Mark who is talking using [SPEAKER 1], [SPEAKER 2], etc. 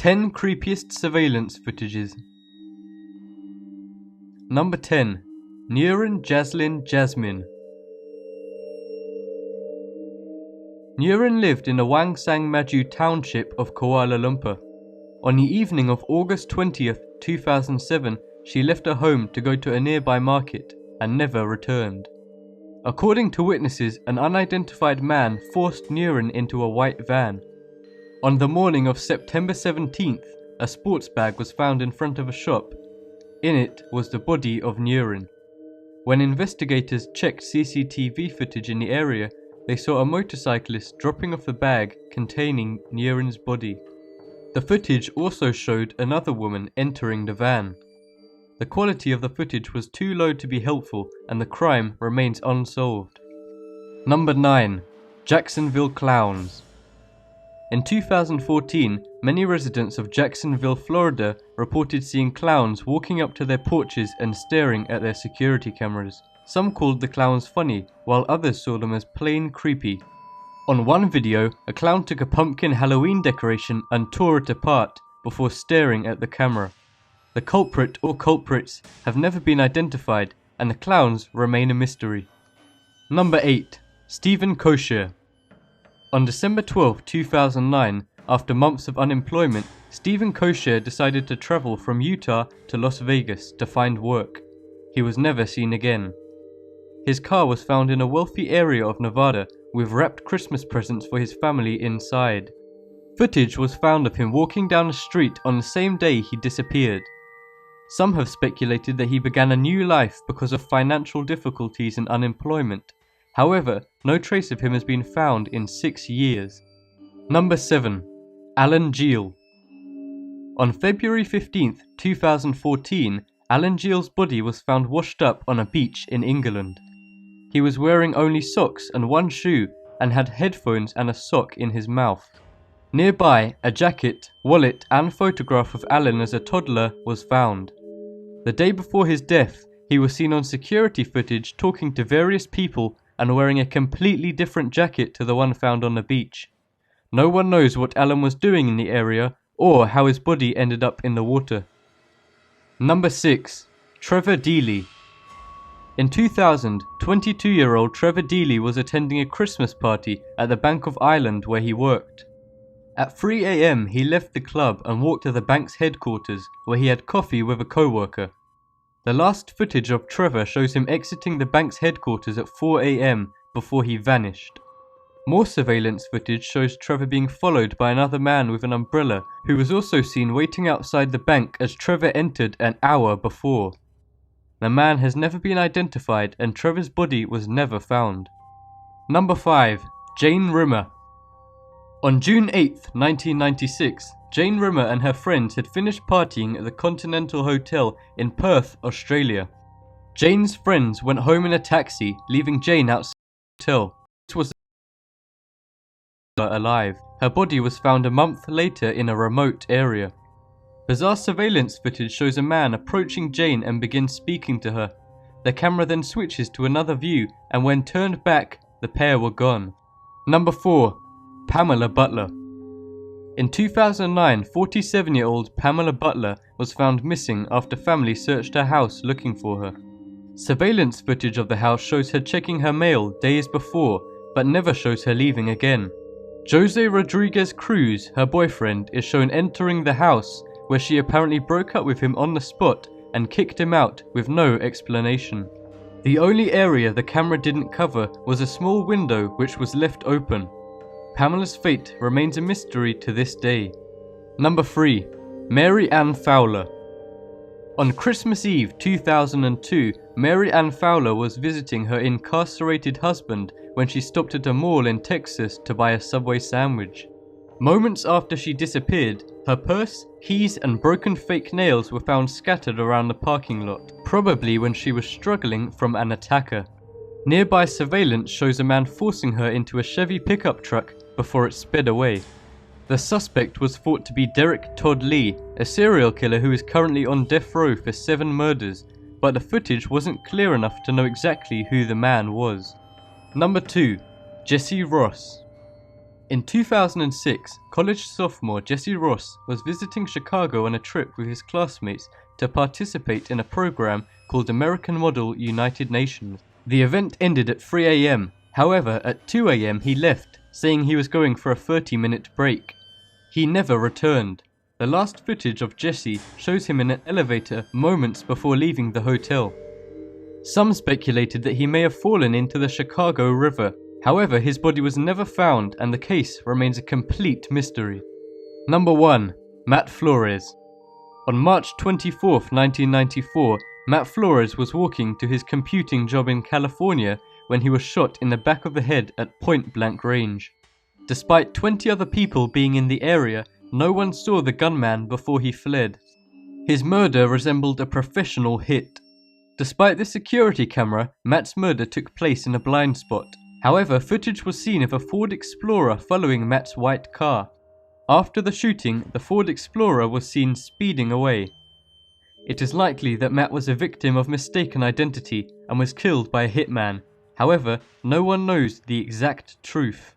[SPEAKER 1] 10 creepiest surveillance footages. Number 10. Nurin Jaslin Jasmine. Nurin lived in the Wang Sang Maju township of Kuala Lumpur. On the evening of August 20th, 2007, she left her home to go to a nearby market and never returned. According to witnesses, an unidentified man forced Nurin into a white van. On the morning of September 17th, a sports bag was found in front of a shop. In it was the body of Nurin. When investigators checked CCTV footage in the area, they saw a motorcyclist dropping off the bag containing Nurin's body. The footage also showed another woman entering the van. The quality of the footage was too low to be helpful, and the crime remains unsolved. Number 9. Jacksonville Clowns. In 2014, many residents of Jacksonville, Florida reported seeing clowns walking up to their porches and staring at their security cameras. Some called the clowns funny, while others saw them as plain creepy. On one video, a clown took a pumpkin Halloween decoration and tore it apart before staring at the camera. The culprit or culprits have never been identified, and the clowns remain a mystery. Number 8. Stephen Kosher. On December 12, 2009, after months of unemployment, Stephen Kosher decided to travel from Utah to Las Vegas to find work. He was never seen again. His car was found in a wealthy area of Nevada with wrapped Christmas presents for his family inside. Footage was found of him walking down the street on the same day he disappeared. Some have speculated that he began a new life because of financial difficulties and unemployment. However, no trace of him has been found in 6 years. Number 7. Alan Geel. On February 15, 2014, Alan Geel's body was found washed up on a beach in England. He was wearing only socks and one shoe and had headphones and a sock in his mouth. Nearby, a jacket, wallet and photograph of Alan as a toddler was found. The day before his death, he was seen on security footage talking to various people and wearing a completely different jacket to the one found on the beach. No one knows what Alan was doing in the area or how his body ended up in the water. Number 6. Trevor Deely. In 2000, 22-year-old Trevor Deely was attending a Christmas party at the Bank of Ireland where he worked. At 3 a.m. he left the club and walked to the bank's headquarters where he had coffee with a co-worker. The last footage of Trevor shows him exiting the bank's headquarters at 4 a.m. before he vanished. More surveillance footage shows Trevor being followed by another man with an umbrella who was also seen waiting outside the bank as Trevor entered an hour before. The man has never been identified and Trevor's body was never found. Number 5. Jane Rimmer. On June 8, 1996, Jane Rimmer and her friends had finished partying at the Continental Hotel in Perth, Australia. Jane's friends went home in a taxi, leaving Jane outside the hotel. This was alive. Her body was found a month later in a remote area. Bizarre surveillance footage shows a man approaching Jane and begins speaking to her. The camera then switches to another view, and when turned back, the pair were gone. Number 4. Pamela Butler. In 2009, 47-year-old Pamela Butler was found missing after family searched her house looking for her. Surveillance footage of the house shows her checking her mail days before, but never shows her leaving again. Jose Rodriguez Cruz, her boyfriend, is shown entering the house, where she apparently broke up with him on the spot and kicked him out with no explanation. The only area the camera didn't cover was a small window which was left open. Pamela's fate remains a mystery to this day. Number 3. Mary Ann Fowler. On Christmas Eve 2002, Mary Ann Fowler was visiting her incarcerated husband when she stopped at a mall in Texas to buy a Subway sandwich. Moments after she disappeared, her purse, keys and broken fake nails were found scattered around the parking lot, probably when she was struggling from an attacker. Nearby surveillance shows a man forcing her into a Chevy pickup truck before it sped away. The suspect was thought to be Derek Todd Lee, a serial killer who is currently on death row for 7 murders, but the footage wasn't clear enough to know exactly who the man was. Number 2. Jesse Ross. In 2006, college sophomore Jesse Ross was visiting Chicago on a trip with his classmates to participate in a program called American Model United Nations. The event ended at 3 a.m. However, at 2 a.m. he left, saying he was going for a 30-minute break. He never returned. The last footage of Jesse shows him in an elevator moments before leaving the hotel. Some speculated that he may have fallen into the Chicago River. However, his body was never found and the case remains a complete mystery. Number 1. Matt Flores. On March 24, 1994, Matt Flores was walking to his computing job in California when he was shot in the back of the head at point-blank range. Despite 20 other people being in the area, no one saw the gunman before he fled. His murder resembled a professional hit. Despite the security camera, Matt's murder took place in a blind spot. However, footage was seen of a Ford Explorer following Matt's white car. After the shooting, the Ford Explorer was seen speeding away. It is likely that Matt was a victim of mistaken identity and was killed by a hitman. However, no one knows the exact truth.